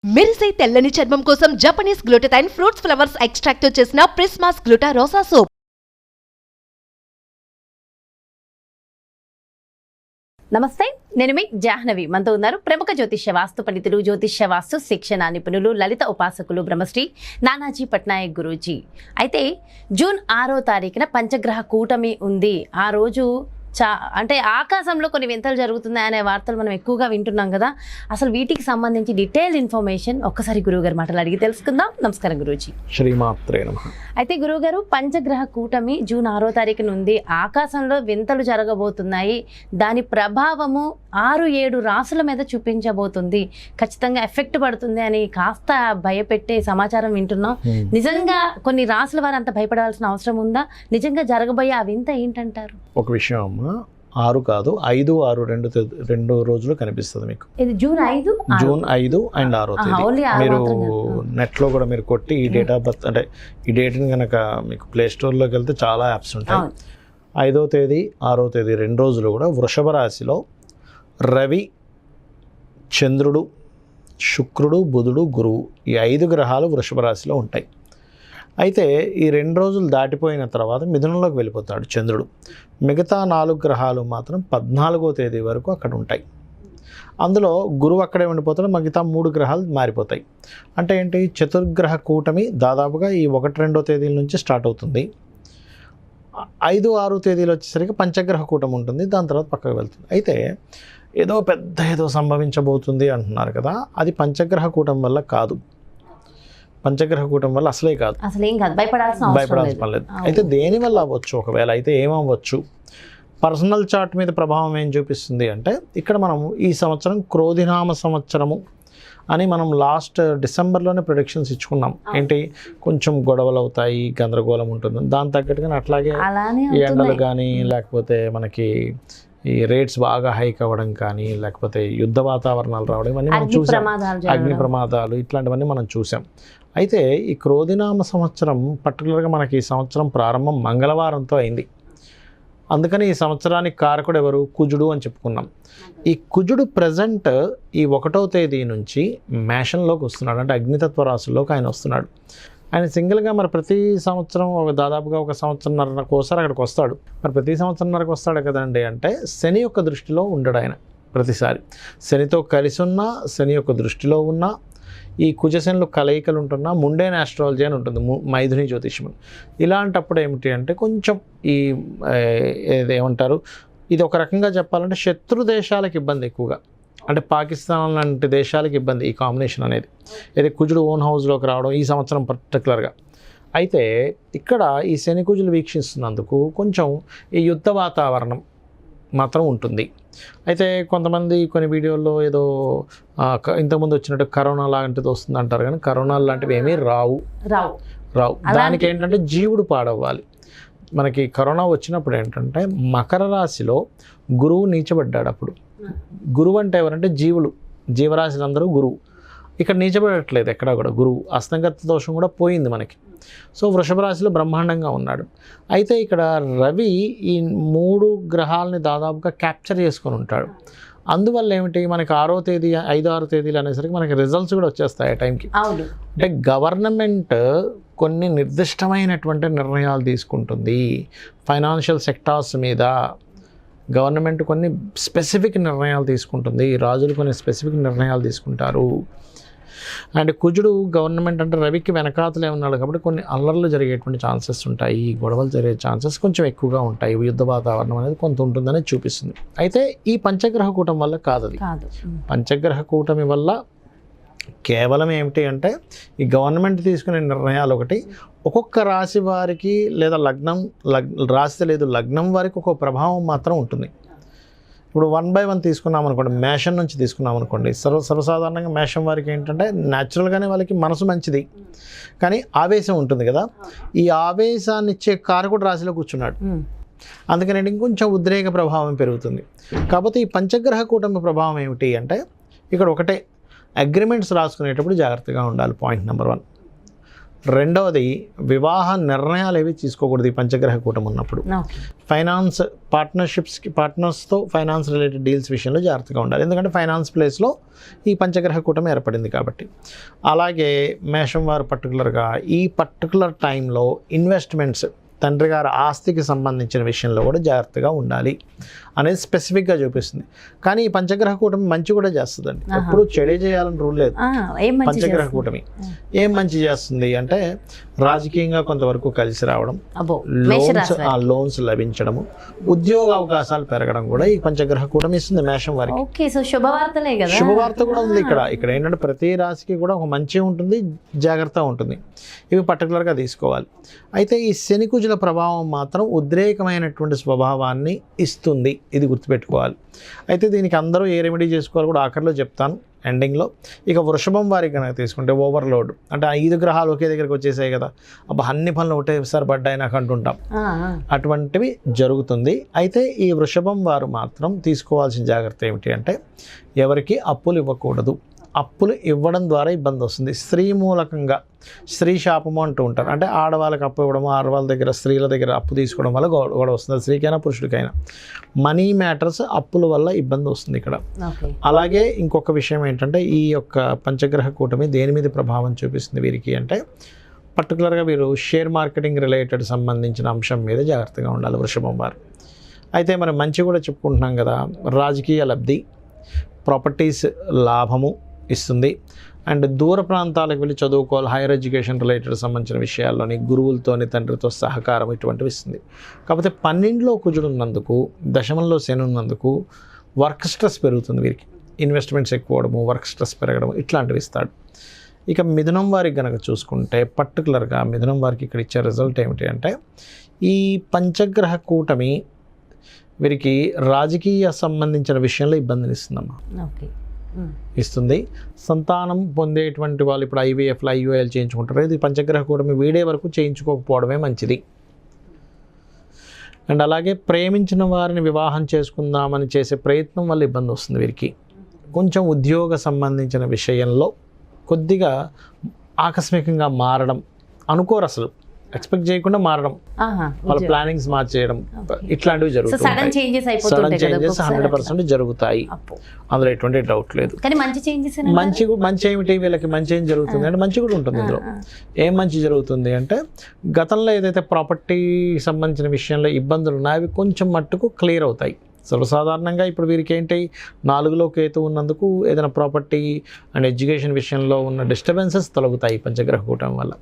మెరిసే తెల్లని చర్మం కోసం Japanese glutathione fruits flowers extract తో చేసిన ప్రిస్మాస్ గ్లూటా రోసా సోప్. నమస్తే, నేను మీ జాహ్నవి. మనతో ఉన్నారు ప్రముఖ జ్యోతిష్య వాస్తు పండితులు, జ్యోతిష్య వాస్తు శిక్షణ నిపుణులు, లలిత ఉపాసకులు బ్రహ్మశ్రీ నానాజీ పట్నాయక్ గురూజీ. అయితే జూన్ 6వ తారీఖున పంచగ్రహ కూటమి ఉంది. ఆ రోజు అంటే ఆకాశంలో కొన్ని వింతలు జరుగుతున్నాయి అనే వార్తలు మనం ఎక్కువగా వింటున్నాం కదా. అసలు వీటికి సంబంధించి డీటెయిల్ ఇన్ఫర్మేషన్ ఒక్కసారి గురువుగారి మాటలు అడిగి తెలుసుకుందాం. నమస్కారం గురూజీ. శ్రీమాత్రే నమః. అయితే గురువుగారు, పంచగ్రహ కూటమి జూన్ 6వ తారీఖున ఉంది. ఆకాశంలో వింతలు జరగబోతున్నాయి. దాని ప్రభావము 6-7 రాసుల మీద చూపించబోతుంది. ఖచ్చితంగా ఎఫెక్ట్ పడుతుంది అని కాస్త భయపెట్టే సమాచారం వింటున్నాం. నిజంగా కొన్ని రాసుల వారు అంత భయపడాల్సిన అవసరం ఉందా? నిజంగా జరగబోయే ఆ వింత ఏంటంటారు? ఒక విషయం, 6 కాదు 5, 6 రెండు రోజులు కనిపిస్తుంది మీకు. ఇది జూన్ 5 అండ్ 6వ తేదీ. మీరు నెట్లో కూడా మీరు కొట్టి ఈ డేట్ ఆఫ్ బర్త్ అంటే ఈ డేట్ని కనుక మీకు ప్లే స్టోర్లోకి వెళ్తే చాలా యాప్స్ ఉంటాయి. 5వ తేదీ 6వ తేదీ 2 రోజులు కూడా వృషభ రాశిలో రవి, చంద్రుడు, శుక్రుడు, బుధుడు, గురువు ఈ 5 గ్రహాలు వృషభ రాశిలో ఉంటాయి. అయితే ఈ 2 రోజులు దాటిపోయిన తర్వాత మిథునంలోకి వెళ్ళిపోతాడు చంద్రుడు. మిగతా 4 గ్రహాలు మాత్రం 14వ తేదీ వరకు అక్కడ ఉంటాయి. అందులో గురువు అక్కడే ఉండిపోతాడు. మిగతా 3 గ్రహాలు మారిపోతాయి. అంటే ఏంటి, చతుర్గ్రహ కూటమి దాదాపుగా ఈ 1-2వ తేదీల నుంచి స్టార్ట్ అవుతుంది. 5-6 తేదీలు వచ్చేసరికి పంచగ్రహ కూటమి ఉంటుంది. దాని తర్వాత పక్కకు వెళ్తుంది. అయితే ఏదో సంభవించబోతుంది అంటున్నారు కదా, అది పంచగ్రహ కూటమి వల్ల కాదు. పంచగ్రహ కూటమి వల్ల అసలే కాదు, భయపడాల్సిన పని లేదు. అయితే దేనివల్ల అవ్వచ్చు, ఒకవేళ అయితే ఏమవ్వచ్చు, పర్సనల్ చార్ట్ మీద ప్రభావం ఏం చూపిస్తుంది అంటే, ఇక్కడ మనం ఈ సంవత్సరం క్రోధినామ సంవత్సరము అని మనం లాస్ట్ డిసెంబర్లోనే ప్రొడిక్షన్స్ ఇచ్చుకున్నాం. ఏంటి, కొంచెం గొడవలు అవుతాయి, గందరగోళం ఉంటుంది. దాని తగ్గట్టుగా అట్లాగే ఎండలు కానీ, లేకపోతే మనకి ఈ రేట్స్ బాగా హైక్ అవ్వడం కానీ, లేకపోతే యుద్ధ వాతావరణాలు రావడం, ఇవన్నీ మనం చూసాం. అగ్ని ప్రమాదాలు ఇట్లాంటివన్నీ మనం చూసాం. అయితే ఈ క్రోధినామ సంవత్సరం పర్టికులర్గా మనకి ఈ సంవత్సరం ప్రారంభం మంగళవారంతో అయింది. అందుకని ఈ సంవత్సరానికి కారకుడు ఎవరు, కుజుడు అని చెప్పుకున్నాం. ఈ కుజుడు ప్రజెంట్ ఈ 1వ తేదీ నుంచి మేషంలోకి వస్తున్నాడు. అంటే అగ్నితత్వ రాశుల్లోకి ఆయన వస్తున్నాడు. ఆయన సింగిల్గా మరి ప్రతి సంవత్సరం దాదాపుగా 1 సంవత్సరంన్నరకు ఒకసారి అక్కడికి వస్తాడు. మరి ప్రతి సంవత్సరంన్నరకు వస్తాడు కదండి. అంటే శని యొక్క దృష్టిలో ఉండడు ఆయన ప్రతిసారి. శనితో కలిసి ఉన్నా, శని యొక్క దృష్టిలో ఉన్నా, ఈ కుజశనులు కలయికలు ఉంటున్నా, ముండేన్ ఆస్ట్రాలజీ అని ఉంటుంది, మైథుని జ్యోతిష్యం. ఇలాంటప్పుడు ఏమిటి అంటే కొంచెం ఈ ఏమంటారు, ఇది ఒక రకంగా చెప్పాలంటే శత్రు దేశాలకు ఇబ్బంది ఎక్కువగా. అంటే పాకిస్తాన్ లాంటి దేశాలకు ఇబ్బంది ఈ కాంబినేషన్ అనేది. ఇది కుజుడు ఓన్ హౌస్లోకి రావడం ఈ సంవత్సరం పర్టికులర్గా. అయితే ఇక్కడ ఈ శని కుజులు వీక్షిస్తున్నందుకు కొంచెం ఈ యుద్ధ వాతావరణం మాత్రం ఉంటుంది. అయితే కొంతమంది కొన్ని వీడియోల్లో ఏదో ఇంతకుముందు వచ్చినట్టు కరోనా లాంటిది వస్తుంది అంటారు, కానీ కరోనా లాంటివి ఏమీ రావు. దానికి ఏంటంటే జీవుడు పాడవ్వాలి. మనకి కరోనా వచ్చినప్పుడు ఏంటంటే మకర రాశిలో గురువు నీచబడ్డాడు. అప్పుడు గురువు అంటే ఎవరంటే జీవులు, జీవరాశులందరూ గురువు. ఇక్కడ నీచబడట్లేదు ఎక్కడా కూడా. గురువు అస్తంగత దోషం కూడా పోయింది మనకి. సో వృషభ రాశిలో బ్రహ్మాండంగా ఉన్నాడు. అయితే ఇక్కడ రవి ఈ 3 గ్రహాలని దాదాపుగా క్యాప్చర్ చేసుకొని ఉంటాడు. అందువల్ల ఏమిటి, మనకి 6వ తేదీ 5-6 తేదీలు అనేసరికి మనకి రిజల్ట్స్ కూడా వచ్చేస్తాయి ఆ టైంకి. అంటే గవర్నమెంట్ కొన్ని నిర్దిష్టమైనటువంటి నిర్ణయాలు తీసుకుంటుంది. ఫైనాన్షియల్ సెక్టార్స్ మీద గవర్నమెంట్ కొన్ని స్పెసిఫిక్ నిర్ణయాలు తీసుకుంటుంది. రాజులు కొన్ని స్పెసిఫిక్ నిర్ణయాలు తీసుకుంటారు. అండ్ కుజుడు గవర్నమెంట్ అంటే రవికి వెనకాతలే ఉన్నాడు కాబట్టి కొన్ని అల్లర్లు జరిగేటువంటి ఛాన్సెస్ ఉంటాయి, గొడవలు జరిగే ఛాన్సెస్ కొంచెం ఎక్కువగా ఉంటాయి. యుద్ధ వాతావరణం అనేది కొంత ఉంటుందని చూపిస్తుంది. అయితే ఈ పంచగ్రహ కూటమి వల్ల కాదు అది. పంచగ్రహ కూటమి వల్ల కేవలం ఏమిటి అంటే ఈ గవర్నమెంట్ తీసుకునే నిర్ణయాలు ఒకటి, ఒక్కొక్క రాశి వారికి లేదా రాశి లేదు లగ్నం వారికి ఒక ప్రభావం మాత్రం ఉంటుంది. ఇప్పుడు 1 by 1 తీసుకున్నాం అనుకోండి, మేషం నుంచి తీసుకున్నాం అనుకోండి, సర్వసాధారణంగా మేషం వారికి ఏంటంటే న్యాచురల్గానే వాళ్ళకి మనసు మంచిది, కానీ ఆవేశం ఉంటుంది కదా. ఈ ఆవేశాన్ని ఇచ్చే కారకుడు రాశిలో కూర్చున్నాడు. అందుకని ఇంకొంచెం ఉద్రేక ప్రభావం పెరుగుతుంది. కాకపోతే ఈ పంచగ్రహ కూటమి ప్రభావం ఏమిటి అంటే, ఇక్కడ ఒకటే, అగ్రిమెంట్స్ రాసుకునేటప్పుడు జాగ్రత్తగా ఉండాలి. Point number 1. రెండవది వివాహ నిర్ణయాలు ఏవి తీసుకోకూడదు ఈ పంచగ్రహ కూటమి ఉన్నప్పుడు. ఫైనాన్స్ పార్ట్నర్స్తో ఫైనాన్స్ రిలేటెడ్ డీల్స్ విషయంలో జాగ్రత్తగా ఉండాలి, ఎందుకంటే ఫైనాన్స్ ప్లేస్లో ఈ పంచగ్రహ కూటమి ఏర్పడింది కాబట్టి. అలాగే మేషం వారు పర్టికులర్గా ఈ పర్టికులర్ టైంలో ఇన్వెస్ట్మెంట్స్, తండ్రి గారి ఆస్తికి సంబంధించిన విషయంలో కూడా జాగ్రత్తగా ఉండాలి అనేది స్పెసిఫిక్గా చూపిస్తుంది. కానీ ఈ పంచగ్రహ కూటమి మంచి కూడా చేస్తుందండి, ఎప్పుడు చెడే చేయాలని రూల్ లేదు. పంచగ్రహ కూటమి ఏం మంచి చేస్తుంది అంటే రాజకీయంగా కొంతవరకు కలిసి రావడం, లోన్స్ లభించడము, ఉద్యోగ అవకాశాలు పెరగడం కూడా ఈ పంచగ్రహ కూటమి ఇస్తుంది మేషం వారికి. శుభవార్త కూడా ఉంది ఇక్కడ ఏంటంటే ప్రతి రాశికి కూడా ఒక మంచి ఉంటుంది, జాగ్రత్త ఉంటుంది. ఇవి పర్టికులర్గా తీసుకోవాలి. అయితే ఈ శని కుజుల ప్రభావం మాత్రం ఉద్రేకమైనటువంటి స్వభావాన్ని ఇస్తుంది, ఇది గుర్తుపెట్టుకోవాలి. అయితే దీనికి అందరూ ఏ రెమెడీ చేసుకోవాలి కూడా ఆఖరిలో చెప్తాను, ఎండింగ్లో. ఇక వృషభం వారికి కనుక తీసుకుంటే ఓవర్లోడ్ అంటే 5 గ్రహాలు ఒకే దగ్గరికి వచ్చేసాయి కదా, అన్ని పనులు ఒకటేసారి పడ్డాయి నాకు అంటుంటాం, అటువంటివి జరుగుతుంది. అయితే ఈ వృషభం వారు మాత్రం తీసుకోవాల్సిన జాగ్రత్త ఏమిటి అంటే ఎవరికి అప్పులు ఇవ్వకూడదు. అప్పులు ఇవ్వడం ద్వారా ఇబ్బంది వస్తుంది. స్త్రీ మూలకంగా స్త్రీ శాపము అంటూ ఉంటారు, అంటే ఆడవాళ్ళకి అప్పు ఇవ్వడము, ఆడవాళ్ళ దగ్గర స్త్రీల దగ్గర అప్పు తీసుకోవడం వల్ల గొడవ వస్తుంది, స్త్రీకైనా పురుషుడికైనా. మనీ మ్యాటర్స్ అప్పుల వల్ల ఇబ్బంది వస్తుంది ఇక్కడ. అలాగే ఇంకొక విషయం ఏంటంటే ఈ యొక్క పంచగ్రహ కూటమి దేని మీద ప్రభావం చూపిస్తుంది వీరికి అంటే పర్టికులర్గా వీరు షేర్ మార్కెటింగ్ రిలేటెడ్ సంబంధించిన అంశం మీద జాగ్రత్తగా ఉండాలి వృషభం వారు. అయితే మనం మంచి కూడా చెప్పుకుంటున్నాం కదా, రాజకీయ లబ్ధి, ప్రాపర్టీస్ లాభము ఇస్తుంది. అండ్ దూర ప్రాంతాలకు వెళ్ళి చదువుకోవాలి, హైయర్ ఎడ్యుకేషన్ రిలేటెడ్ సంబంధించిన విషయాల్లోని గురువులతోని తండ్రితో సహకారం ఇటువంటివి ఇస్తుంది. కాకపోతే 12లో కుజుడు ఉన్నందుకు, దశమంలో శని ఉన్నందుకు వర్క్ స్ట్రెస్ పెరుగుతుంది వీరికి, ఇన్వెస్ట్మెంట్స్ ఎక్కువ అవడము, వర్క్ స్ట్రెస్ పెరగడం ఇట్లాంటివి ఇస్తాడు. ఇక మిథునం వారికి కనుక చూసుకుంటే పర్టికులర్గా మిథునం వారికి ఇక్కడ ఇచ్చే రిజల్ట్ ఏమిటి అంటే ఈ పంచగ్రహ కూటమి వీరికి రాజకీయ సంబంధించిన విషయంలో ఇబ్బందిని ఇస్తుందమ్మా, ఇస్తుంది. సంతానం పొందేటువంటి వాళ్ళు ఇప్పుడు IVFలు IUIలు చేయించుకుంటారు, ఇది పంచగ్రహ కూటమి వీడే వరకు చేయించుకోకపోవడమే మంచిది. అండ్ అలాగే ప్రేమించిన వారిని వివాహం చేసుకుందామని చేసే ప్రయత్నం వల్ల ఇబ్బంది వస్తుంది వీరికి. కొంచెం ఉద్యోగ సంబంధించిన విషయంలో కొద్దిగా ఆకస్మికంగా మారడం, అనుకోరు అసలు ఎక్స్పెక్ట్ చేయకుండా మారడం, వాళ్ళ ప్లానింగ్స్ మార్చేయడం ఇట్లాంటివి జరుగుతాయి. సడన్ చేంజెస్ 100% జరుగుతాయి, అందులో ఎటువంటి డౌట్ లేదు. మంచి ఏమిటి వీళ్ళకి, మంచి ఏం జరుగుతుంది అంటే మంచి కూడా ఉంటుంది ఇందులో. ఏం మంచి జరుగుతుంది అంటే గతంలో ఏదైతే ప్రాపర్టీ సంబంధించిన విషయంలో ఇబ్బందులు ఉన్నాయో అవి కొంచెం మట్టుకు క్లియర్ అవుతాయి. సర్వసాధారణంగా ఇప్పుడు వీరికి ఏంటి 4లో కేతు ఉన్నందుకు ఏదైనా ప్రాపర్టీ అండ్ ఎడ్యుకేషన్ విషయంలో ఉన్న డిస్టర్బెన్సెస్ తొలగుతాయి పంచగ్రహ కూటమి వల్ల.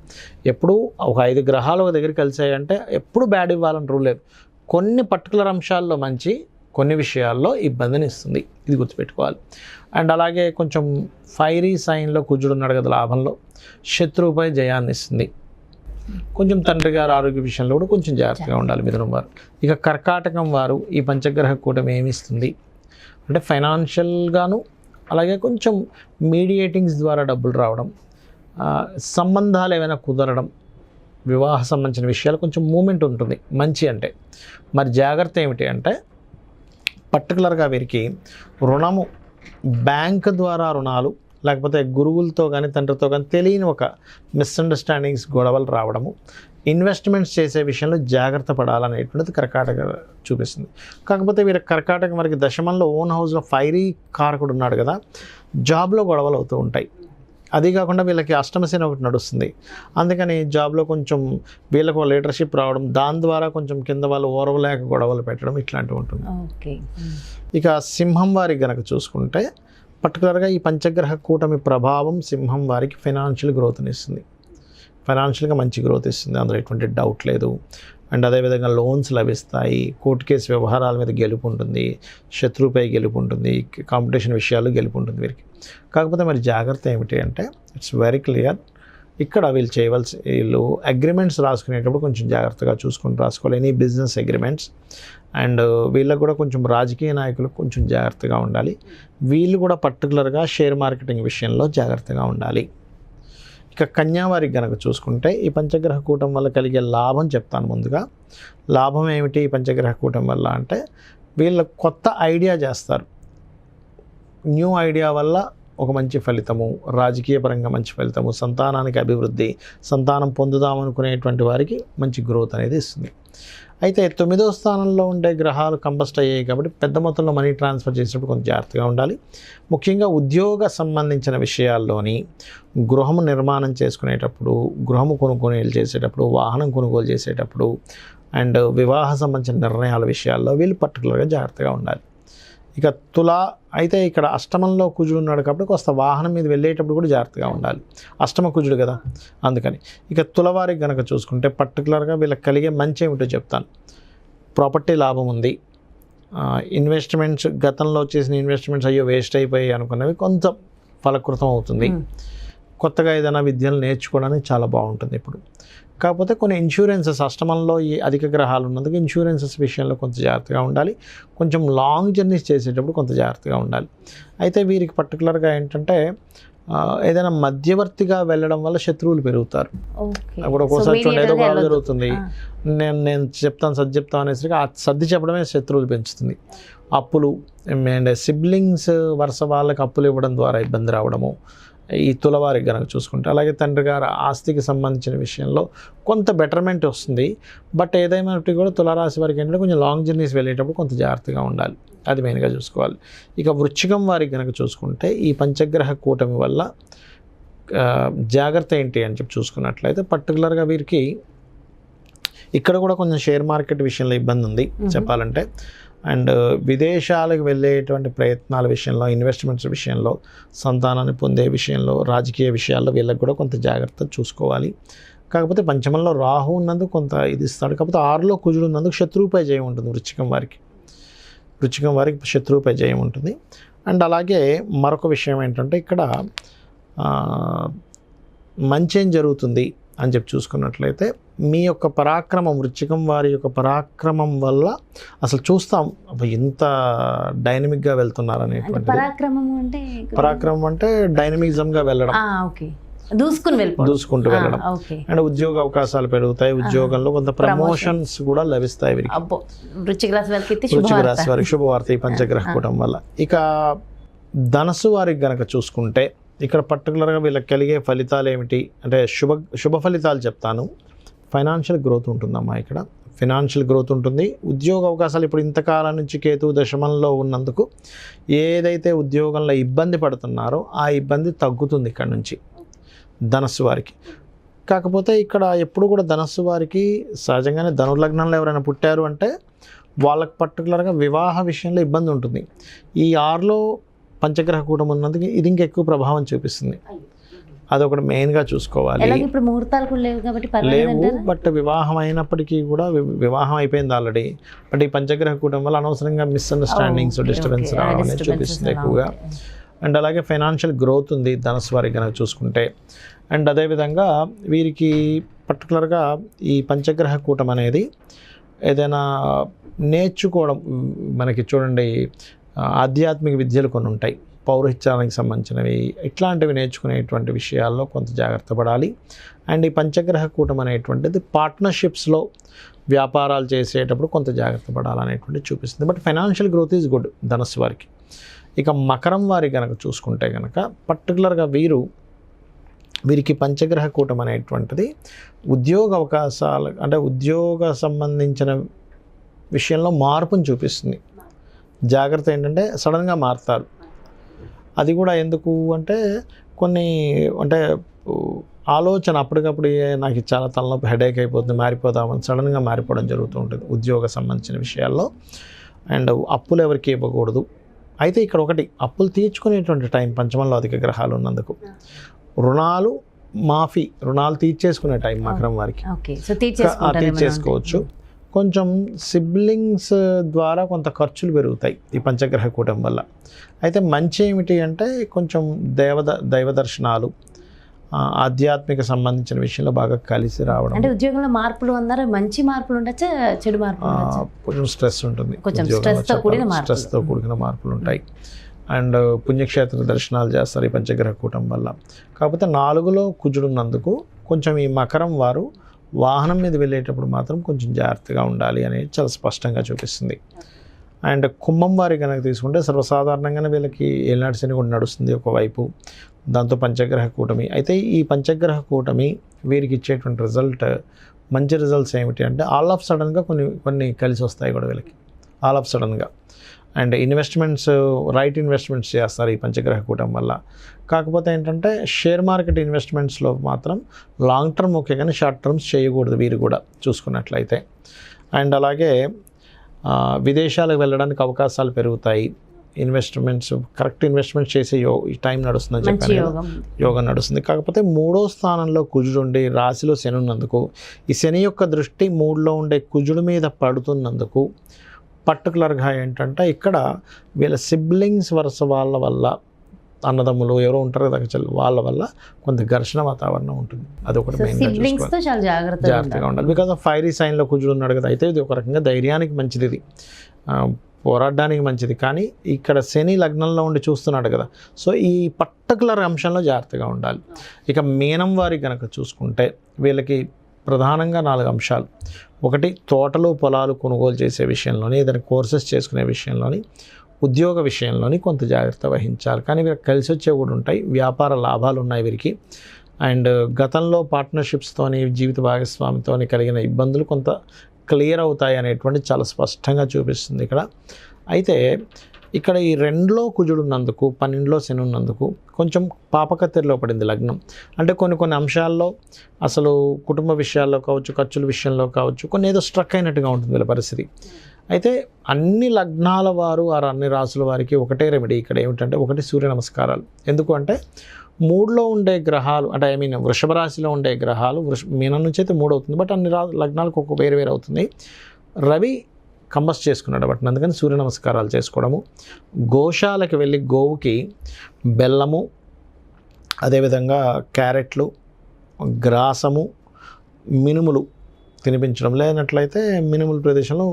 ఎప్పుడు ఒక 5 గ్రహాలు ఒక దగ్గర కలిసాయంటే ఎప్పుడు బ్యాడ్ ఇవ్వాలని రూల్ లేదు, కొన్ని పర్టికులర్ అంశాల్లో మంచి, కొన్ని విషయాల్లో ఇబ్బందిని ఇస్తుంది, ఇది గుర్తుపెట్టుకోవాలి. అండ్ అలాగే కొంచెం ఫైరీ సైన్లో కుజుడు ఉన్నాడు కదా లాభంలో, శత్రువుపై జయాన్ని ఇస్తుంది. కొంచెం తండ్రి గారు ఆరోగ్య విషయంలో కూడా కొంచెం జాగ్రత్తగా ఉండాలి మిథునం వారు. ఇక కర్కాటకం వారు ఈ పంచగ్రహ కూటమి ఏమిస్తుంది అంటే ఫైనాన్షియల్గాను, అలాగే కొంచెం మీడియేటింగ్స్ ద్వారా డబ్బులు రావడం, సంబంధాలు ఏమైనా కుదరడం, వివాహ సంబంధించిన విషయాలు కొంచెం మూమెంట్ ఉంటుంది మంచి అంటే. మరి జాగ్రత్త ఏమిటి అంటే పర్టికులర్గా వీరికి రుణము, బ్యాంక్ ద్వారా రుణాలు, లేకపోతే గురువులతో కానీ తండ్రితో కానీ తెలియని ఒక మిస్అండర్స్టాండింగ్స్, గొడవలు రావడము, ఇన్వెస్ట్మెంట్స్ చేసే విషయంలో జాగ్రత్త పడాలనేటువంటిది కర్కాటక చూపిస్తుంది. కాకపోతే వీరి కర్కాటకం వరకు దశమంలో ఓన్ హౌస్లో ఫైరీ కారకుడు ఉన్నాడు కదా, జాబ్లో గొడవలు అవుతూ ఉంటాయి. అది కాకుండా వీళ్ళకి అష్టమశని ఒకటి నడుస్తుంది, అందుకని జాబ్లో కొంచెం వీళ్ళకు లీడర్షిప్ రావడం, దాని ద్వారా కొంచెం కింద వాళ్ళు ఓరవలేక గొడవలు పెట్టడం ఇట్లాంటివి ఉంటుంది. ఇక సింహం వారికి గనక చూసుకుంటే పర్టికులర్గా ఈ పంచగ్రహ కూటమి ప్రభావం సింహం వారికి ఫైనాన్షియల్ గ్రోత్ని ఇస్తుంది, ఫైనాన్షియల్గా మంచి గ్రోత్ ఇస్తుంది, అందులో ఎటువంటి డౌట్ లేదు. అండ్ అదేవిధంగా లోన్స్ లభిస్తాయి, కోర్టు కేసు వ్యవహారాల మీద గెలుపు ఉంటుంది, శత్రువుపై గెలుపు ఉంటుంది, కాంపిటీషన్ విషయాలు గెలుపు ఉంటుంది వీరికి. కాకపోతే మరి జాగ్రత్త ఏమిటి అంటే ఇట్స్ వెరీ క్లియర్, ఇక్కడ వీళ్ళు అగ్రిమెంట్స్ రాసుకునేటప్పుడు కొంచెం జాగ్రత్తగా చూసుకొని రాసుకోవాలి, ఎనీ బిజినెస్ అగ్రిమెంట్స్. అండ్ వీళ్ళకు కూడా కొంచెం రాజకీయ నాయకులకు కొంచెం జాగ్రత్తగా ఉండాలి, వీళ్ళు కూడా పర్టికులర్గా షేర్ మార్కెటింగ్ విషయంలో జాగ్రత్తగా ఉండాలి. ఇక కన్యా వారికి కనుక చూసుకుంటే ఈ పంచగ్రహ కూటం వల్ల కలిగే లాభం చెప్తాను ముందుగా. లాభం ఏమిటి ఈ పంచగ్రహ కూటం వల్ల అంటే వీళ్ళు కొత్త ఐడియా చేస్తారు, న్యూ ఐడియా వల్ల ఒక మంచి ఫలితము, రాజకీయ పరంగా మంచి ఫలితము, సంతానానికి అభివృద్ధి, సంతానం పొందుదామనుకునేటువంటి వారికి మంచి గ్రోత్ అనేది ఇస్తుంది. అయితే 9వ స్థానంలో ఉండే గ్రహాలు కంబస్ట్ అయ్యాయి కాబట్టి పెద్ద మొత్తంలో మనీ ట్రాన్స్ఫర్ చేసేటప్పుడు కొంచెం జాగ్రత్తగా ఉండాలి. ముఖ్యంగా ఉద్యోగ సంబంధించిన విషయాల్లోని గృహము నిర్మాణం చేసుకునేటప్పుడు, గృహము కొనుగోలు చేసేటప్పుడు, వాహనం కొనుగోలు చేసేటప్పుడు అండ్ వివాహ సంబంధించిన నిర్ణయాల విషయాల్లో వీళ్ళు పర్టికులర్గా జాగ్రత్తగా ఉండాలి. ఇక తులా అయితే ఇక్కడ అష్టమంలో కుజుడు ఉన్నాడు కాబట్టి కొంత వాహనం మీద వెళ్ళేటప్పుడు కూడా జాగ్రత్తగా ఉండాలి. అష్టమ కుజుడు కదా, అందుకని. ఇక తులవారికి కనుక చూసుకుంటే పర్టికులర్గా వీళ్ళకి కలిగే మంచి ఏమిటో చెప్తాను. ప్రాపర్టీ లాభం ఉంది. ఇన్వెస్ట్మెంట్స్ గతంలో చేసిన ఇన్వెస్ట్మెంట్స్ అయ్యో వేస్ట్ అయిపోయాయి అనుకున్నవి కొంత ఫలకృతం అవుతుంది. కొత్తగా ఏదైనా విద్యలు నేర్చుకోవడానికి చాలా బాగుంటుంది ఇప్పుడు. కాకపోతే కొన్ని ఇన్సూరెన్సెస్ అష్టమంలో ఈ అధిక గ్రహాలు ఉన్నందుకు ఇన్సూరెన్సెస్ విషయంలో కొంత జాగ్రత్తగా ఉండాలి. కొంచెం లాంగ్ జర్నీస్ చేసేటప్పుడు కొంత జాగ్రత్తగా ఉండాలి. అయితే వీరికి పర్టికులర్గా ఏంటంటే ఏదైనా మధ్యవర్తిగా వెళ్ళడం వల్ల శత్రువులు పెరుగుతారు. అప్పుడు ఒక్కోసారి చూడండి ఏదో బాగా జరుగుతుంది, నేను చెప్తాను సర్ది చెప్తాను అనేసరికి ఆ సర్ది చెప్పడమే శత్రువులు పెంచుతుంది. అప్పులు అండ్ సిబ్లింగ్స్ వరుస వాళ్ళకి అప్పులు ఇవ్వడం ద్వారా ఇబ్బంది రావడము ఈ తులవారికి కనుక చూసుకుంటే. అలాగే తండ్రి గారు ఆస్తికి సంబంధించిన విషయంలో కొంత బెటర్మెంట్ వస్తుంది. బట్ ఏదైనప్పటికీ కూడా తులారాశి వారికి ఏంటంటే కొంచెం లాంగ్ జర్నీస్ వెళ్ళేటప్పుడు కొంత జాగ్రత్తగా ఉండాలి. అది మెయిన్గా చూసుకోవాలి. ఇక వృశ్చికం వారికి కనుక చూసుకుంటే ఈ పంచగ్రహ కూటమి వల్ల జాగ్రత్త ఏంటి అని చెప్పి చూసుకున్నట్లయితే పర్టికులర్గా వీరికి ఇక్కడ కూడా కొంచెం షేర్ మార్కెట్ విషయంలో ఇబ్బంది ఉంది చెప్పాలంటే. అండ్ విదేశాలకు వెళ్ళేటువంటి ప్రయత్నాల విషయంలో, ఇన్వెస్ట్మెంట్స్ విషయంలో, సంతానాన్ని పొందే విషయంలో, రాజకీయ విషయాల్లో వీళ్ళకి కూడా కొంత జాగ్రత్త చూసుకోవాలి. కాకపోతే పంచమంలో రాహు ఉన్నందుకు కొంత ఇది ఇస్తాడు. కాకపోతే 6లో కుజుడు ఉన్నందుకు శత్రువుపై జయం ఉంటుంది వృశ్చికం వారికి. వృశ్చికం వారికి శత్రువుపై జయం ఉంటుంది. అండ్ అలాగే మరొక విషయం ఏంటంటే ఇక్కడ మంచి ఏం జరుగుతుంది అని చెప్పి చూసుకున్నట్లయితే మీ యొక్క పరాక్రమం, వృశ్చికం వారి యొక్క పరాక్రమం వల్ల అసలు చూస్తాం ఇంత డైనమిక్గా వెళ్తున్నారు అనేటువంటి. పరాక్రమం అంటే డైనమిజంగా వెళ్ళడం, దూసుకుంటూ వెళ్ళడం. అండ్ ఉద్యోగ అవకాశాలు పెరుగుతాయి. ఉద్యోగంలో కొంత ప్రమోషన్స్ కూడా లభిస్తాయి వీరికి. వృశ్చిక రాశి వారికి శుభవార్త ఈ పంచగ్రహ కూటం వల్ల. ఇక ధనస్సు వారికి గనక చూసుకుంటే ఇక్కడ పర్టికులర్గా వీళ్ళకి కలిగే ఫలితాలు ఏమిటి అంటే శుభ ఫలితాలు చెప్తాను. ఫైనాన్షియల్ గ్రోత్ ఉంటుందమ్మా. ఇక్కడ ఫైనాన్షియల్ గ్రోత్ ఉంటుంది. ఉద్యోగ అవకాశాలు ఇప్పుడు ఇంతకాలం నుంచి కేతువు దశమంలో ఉన్నందుకు ఏదైతే ఉద్యోగంలో ఇబ్బంది పడుతున్నారో ఆ ఇబ్బంది తగ్గుతుంది ఇక్కడ నుంచి ధనస్సు వారికి. కాకపోతే ఇక్కడ ఎప్పుడు కూడా ధనస్సు వారికి సహజంగానే ధనుర్లగ్నంలో ఎవరైనా పుట్టారు అంటే వాళ్ళకి పర్టికులర్గా వివాహ విషయంలో ఇబ్బంది ఉంటుంది. ఈ 6లో పంచగ్రహ కూటం ఉన్నందుకు ఇది ఇంకా ఎక్కువ ప్రభావం చూపిస్తుంది. అదొకటి మెయిన్గా చూసుకోవాలి. లేవు బట్ వివాహం అయినప్పటికీ కూడా వివాహం అయిపోయింది ఆల్రెడీ. బట్ ఈ పంచగ్రహ కూటం వల్ల అనవసరంగా మిస్అండర్స్టాండింగ్స్, డిస్టర్బెన్స్ రావడం అనేది చూపిస్తుంది ఎక్కువగా. అండ్ అలాగే ఫైనాన్షియల్ గ్రోత్ ఉంది ధనస్సు వారికి కనుక చూసుకుంటే. అండ్ అదేవిధంగా వీరికి పర్టికులర్గా ఈ పంచగ్రహ కూటం అనేది ఏదైనా నేర్చుకోవడం, మనకి చూడండి ఆధ్యాత్మిక విద్యలు కొన్ని ఉంటాయి, పౌరహిత్యానికి సంబంధించినవి, ఇట్లాంటివి నేర్చుకునేటువంటి విషయాల్లో కొంత జాగ్రత్త పడాలి. అండ్ ఈ పంచగ్రహ కూటం అనేటువంటిది పార్ట్నర్షిప్స్లో వ్యాపారాలు చేసేటప్పుడు కొంత జాగ్రత్త పడాలనేటువంటిది చూపిస్తుంది. But financial growth is good ధనస్సు వారికి. ఇక మకరం వారి కనుక చూసుకుంటే కనుక పర్టికులర్గా వీరికి పంచగ్రహ కూటం అనేటువంటిది ఉద్యోగ అవకాశాలు అంటే ఉద్యోగ సంబంధించిన విషయంలో మార్పును చూపిస్తుంది. జాగ్రత్త ఏంటంటే సడన్గా మారుతారు. అది కూడా ఎందుకు అంటే కొన్ని అంటే ఆలోచన అప్పటికప్పుడు నాకు చాలా తలనొప్పి, హెడేక్ అయిపోతుంది, మారిపోదామని సడన్గా మారిపోవడం జరుగుతూ ఉంటుంది ఉద్యోగ సంబంధించిన విషయాల్లో. అండ్ అప్పులు ఎవరికి ఇవ్వకూడదు. అయితే ఇక్కడ ఒకటి, అప్పులు తీర్చుకునేటువంటి టైం పంచమంలో అధిక గ్రహాలు ఉన్నందుకు రుణాలు తీర్చేసుకునే టైం మకరం వారికి. తీర్చేసుకోవచ్చు. కొంచెం సిబ్లింగ్స్ ద్వారా కొంత ఖర్చులు పెరుగుతాయి ఈ పంచగ్రహ కూటం వల్ల. అయితే మంచి ఏమిటి అంటే కొంచెం దైవ దర్శనాలు, ఆధ్యాత్మిక సంబంధించిన విషయంలో బాగా కలిసి రావడం. అంటే ఉద్యోగంలో మార్పులు అన్నారు, మంచి మార్పులు ఉండొచ్చా చెడు మార్పులు? కొంచెం స్ట్రెస్ ఉంటుంది, స్ట్రెస్తో కూడిన మార్పులు ఉంటాయి. అండ్ పుణ్యక్షేత్ర దర్శనాలు చేస్తారు ఈ పంచగ్రహ కూటం వల్ల. కాకపోతే 4లో కుజుడున్నందుకు కొంచెం ఈ మకరం వారు వాహనం మీద వెళ్ళేటప్పుడు మాత్రం కొంచెం జాగ్రత్తగా ఉండాలి అనేది చాలా స్పష్టంగా చూపిస్తుంది. అండ్ కుంభం వారి కనుక తీసుకుంటే సర్వసాధారణంగానే వీళ్ళకి ఏలినాటి శని కూడా నడుస్తుంది ఒకవైపు, దాంతో పంచగ్రహ కూటమి. అయితే ఈ పంచగ్రహ కూటమి వీరికి ఇచ్చేటువంటి రిజల్ట్, మంచి రిజల్ట్స్ ఏమిటి అంటే ఆల్ ఆఫ్ సడన్గా కొన్ని కలిసి వస్తాయి కూడా వీళ్ళకి, ఆల్ ఆఫ్ సడన్గా. అండ్ ఇన్వెస్ట్మెంట్స్, రైట్ ఇన్వెస్ట్మెంట్స్ చేస్తారు ఈ పంచగ్రహ కూటమి వల్ల. కాకపోతే ఏంటంటే షేర్ మార్కెట్ ఇన్వెస్ట్మెంట్స్లో మాత్రం లాంగ్ టర్మ్ ఓకే, కానీ షార్ట్ టర్మ్స్ చేయకూడదు వీరు కూడా చూసుకున్నట్లయితే. అండ్ అలాగే విదేశాలకు వెళ్ళడానికి అవకాశాలు పెరుగుతాయి. ఇన్వెస్ట్మెంట్స్, కరెక్ట్ ఇన్వెస్ట్మెంట్స్ చేసే ఈ టైం నడుస్తుందని చెప్పాను కదా, యోగం నడుస్తుంది. కాకపోతే 3వ స్థానంలో కుజుడు ఉండి రాశిలో శని ఉన్నందుకు, ఈ శని యొక్క దృష్టి 3లో ఉండే కుజుడి మీద పడుతున్నందుకు పర్టికులర్గా ఏంటంటే ఇక్కడ వీళ్ళ సిబ్లింగ్స్ వరుస వాళ్ళ వల్ల, అన్నదమ్ములు ఎవరో ఉంటారు కదా వాళ్ళ వల్ల కొంత ఘర్షణ వాతావరణం ఉంటుంది. అది ఒకటి మెయిన్గా జాగ్రత్తగా ఉండాలి. బికాజ్ ఆఫ్ ఫైరీ సైన్లో కుజుడు ఉన్నాడు కదా. అయితే ఇది ఒక రకంగా ధైర్యానికి మంచిది, ఇది పోరాడడానికి మంచిది. కానీ ఇక్కడ శని లగ్నంలో ఉండి చూస్తున్నాడు కదా, సో ఈ పర్టికులర్ అంశంలో జాగ్రత్తగా ఉండాలి. ఇక మీనం వారికి కనుక చూసుకుంటే వీళ్ళకి ప్రధానంగా 4 అంశాలు. ఒకటి, తోటలు పొలాలు కొనుగోలు చేసే విషయంలోని, ఏదైనా కోర్సెస్ చేసుకునే విషయంలోని, ఉద్యోగ విషయంలోని కొంత జాగ్రత్త వహించాలి. కానీ వీరికి కలిసి వచ్చే కూడా ఉంటాయి, వ్యాపార లాభాలు ఉన్నాయి వీరికి. అండ్ గతంలో పార్ట్నర్షిప్స్తోని, జీవిత భాగస్వామితోని కలిగిన ఇబ్బందులు కొంత క్లియర్ అవుతాయి అనేటువంటి చాలా స్పష్టంగా చూపిస్తుంది ఇక్కడ. అయితే ఇక్కడ ఈ 2లో కుజుడు ఉన్నందుకు, 12లో శని ఉన్నందుకు కొంచెం పాపకత్తెరలో పడింది లగ్నం. అంటే కొన్ని అంశాల్లో అసలు కుటుంబ విషయాల్లో కావచ్చు, ఖర్చుల విషయంలో కావచ్చు, కొన్ని ఏదో స్ట్రక్ అయినట్టుగా ఉంటుంది వీళ్ళ పరిస్థితి. అయితే అన్ని లగ్నాల వారు, అన్ని రాసుల వారికి ఒకటే రెమెడీ ఇక్కడ ఏమిటంటే, ఒకటి సూర్య నమస్కారాలు. ఎందుకు అంటే 3లో ఉండే గ్రహాలు, అంటే వృషభ రాశిలో ఉండే గ్రహాలు, మీనం నుంచి అయితే 3 అవుతుంది, బట్ అన్ని లగ్నాలకు ఒక్కొక్క వేరు అవుతుంది. రవి కంబస్ట్ చేసుకున్నాడు బట్, అందుకని సూర్య నమస్కారాలు చేసుకోవడము. గోశాలకు వెళ్ళి గోవుకి బెల్లము, అదేవిధంగా క్యారెట్లు, గ్రాసము, మినుములు తినిపించడం. లేనట్లయితే మినుముల ప్రదేశంలో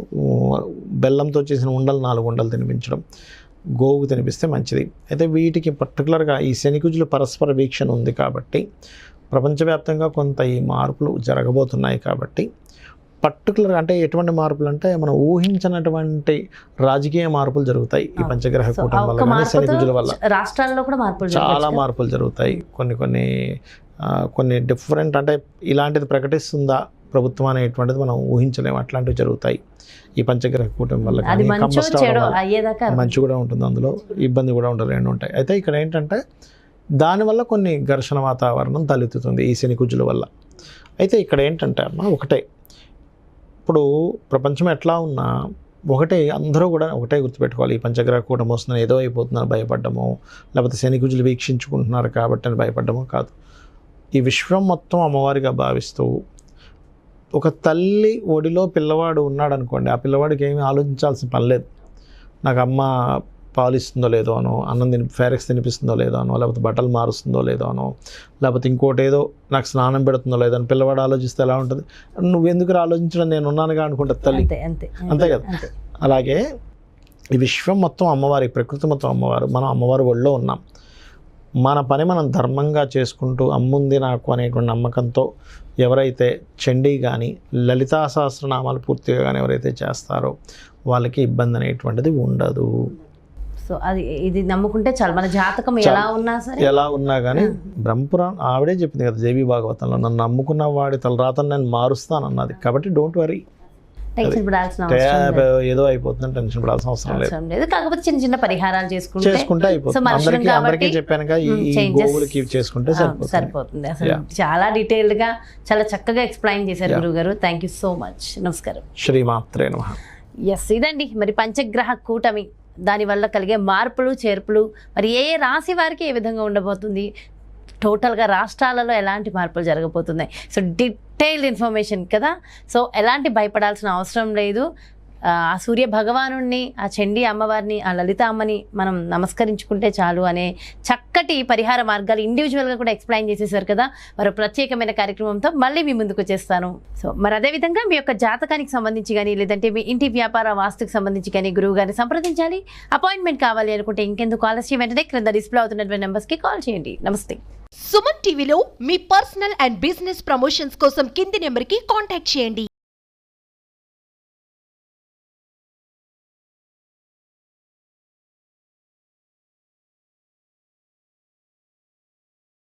బెల్లంతో చేసిన ఉండలు 4 ఉండలు తినిపించడం, గోవుకు తినిపిస్తే మంచిది. అయితే వీటికి పర్టికులర్గా ఈ శనికుజులు పరస్పర వీక్షణ ఉంది కాబట్టి, ప్రపంచవ్యాప్తంగా కొంత ఈ మార్పులు జరగబోతున్నాయి కాబట్టి, పర్టికులర్ అంటే ఎటువంటి మార్పులు అంటే మనం ఊహించినటువంటి రాజకీయ మార్పులు జరుగుతాయి ఈ పంచగ్రహ కూటమి వల్ల, కానీ శనికుజుల వల్ల రాష్ట్రాల్లో కూడా చాలా మార్పులు జరుగుతాయి. కొన్ని డిఫరెంట్, అంటే ఇలాంటిది ప్రకటిస్తుందా ప్రభుత్వం అనేటువంటిది మనం ఊహించలేము, అట్లాంటివి జరుగుతాయి ఈ పంచగ్రహ కూటమి వల్ల. మంచి కూడా ఉంటుంది, అందులో ఇబ్బంది కూడా ఉంటుంది, 2 ఉంటాయి. అయితే ఇక్కడ ఏంటంటే దానివల్ల కొన్ని ఘర్షణ వాతావరణం తలెత్తుతుంది ఈ శనికుజుల వల్ల. అయితే ఇక్కడ ఏంటంటే ఒకటే, ఇప్పుడు ప్రపంచం ఎట్లా ఉన్నా ఒకటే, అందరూ కూడా ఒకటే గుర్తుపెట్టుకోవాలి. ఈ పంచగ్రహ కూటమి వస్తుందని ఏదో అయిపోతుందని భయపడ్డము, లేకపోతే శనికుజులు వీక్షించుకుంటున్నారు కాబట్టి అని భయపడ్డము కాదు. ఈ విశ్వం మొత్తం అమ్మవారిగా భావిస్తూ, ఒక తల్లి ఒడిలో పిల్లవాడు ఉన్నాడు అనుకోండి, ఆ పిల్లవాడికి ఏమీ ఆలోచించాల్సిన పని లేదు. నాకు అమ్మ పాలిస్తుందో లేదో అనో, ఫేరెక్స్ తినిపిస్తుందో లేదో అనో, లేకపోతే బట్టలు మారుస్తుందో లేదో అనో, లేకపోతే ఇంకోటి ఏదో నాకు స్నానం పెడుతుందో లేదో అని పిల్లవాడు ఆలోచిస్తే ఎలా ఉంటుంది? నువ్వెందుకు ఆలోచించడం, నేను ఉన్నానుగా అనుకుంటుంది తల్లి. అంతే కదా. అలాగే ఈ విశ్వం మొత్తం అమ్మవారి, ప్రకృతి మొత్తం అమ్మవారు, మనం అమ్మవారి ఒళ్ళో ఉన్నాం. మన పని మనం ధర్మంగా చేసుకుంటూ అమ్ముంది నాకు అనేటువంటి నమ్మకంతో ఎవరైతే చండీ కానీ లలితా సహస్రనామాలు పూర్తిగా కానీ ఎవరైతే చేస్తారో వాళ్ళకి ఇబ్బంది అనేటువంటిది ఉండదు. సో అది ఇది నమ్ముకుంటే చాలు, మన జాతకం ఎలా ఉన్నా కానీ బ్రహ్మపురాణం ఆవిడే చెప్పింది కదా దేవి భాగవతంలో, నన్ను నమ్ముకున్న వాడి తలరాతను నేను మారుస్తాను అన్నది. కాబట్టి డోంట్ వరీ, ఏదో అయిపోతుందని టెన్షన్ పడాల్సిన అవసరం లేదు. కాకపోతే చిన్న పరిహారాలు చేసుకుంటే అయిపోతుంది. అందరికీ చెప్పాను చేసుకుంటే సరిపోతుంది. అసలు చాలా డీటెయిల్డ్ గా చాలా చక్కగా ఎక్స్ప్లెయిన్ చేశారు గురువు గారు. Thank you so much. నమస్కారం. శ్రీమాత్రే నమః. ఎస్, ఇదండి మరి పంచగ్రహ కూటమి, దానివల్ల కలిగే మార్పులు చేర్పులు, మరి ఏ రాశి వారికి ఏ విధంగా ఉండబోతుంది, టోటల్గా రాష్ట్రాలలో ఎలాంటి మార్పులు జరగబోతున్నాయి. సో డీటెయిల్డ్ ఇన్ఫర్మేషన్ కదా. సో ఎలాంటి భయపడాల్సిన అవసరం లేదు. ఆ సూర్య భగవానుణ్ణి, ఆ చండీ అమ్మవారిని, ఆ లలిత అమ్మని మనం నమస్కరించుకుంటే చాలు అనే చక్కటి పరిహార మార్గాలు ఇండివిజువల్గా కూడా ఎక్స్ప్లెయిన్ చేసేసారు కదా. మరో ప్రత్యేకమైన కార్యక్రమంతో మళ్ళీ మీ ముందుకు వచ్చేస్తాను. సో మరి అదేవిధంగా మీ యొక్క జాతకానికి సంబంధించి కానీ, లేదంటే మీ ఇంటి వ్యాపార వాస్తుకు సంబంధించి కానీ గురువు గారిని సంప్రదించాలి, అపాయింట్మెంట్ కావాలి అనుకుంటే ఇంకెందుకు ఆలస్యం, వెంటనే క్రింద డిస్ప్లే అవుతున్నటువంటి నెంబర్స్కి కాల్ చేయండి. నమస్తే. సుమన్ టీవీలో మీ పర్సనల్ అండ్ బిజినెస్ ప్రమోషన్స్ కోసం కింది నెంబర్కి కాంటాక్ట్ చేయండి.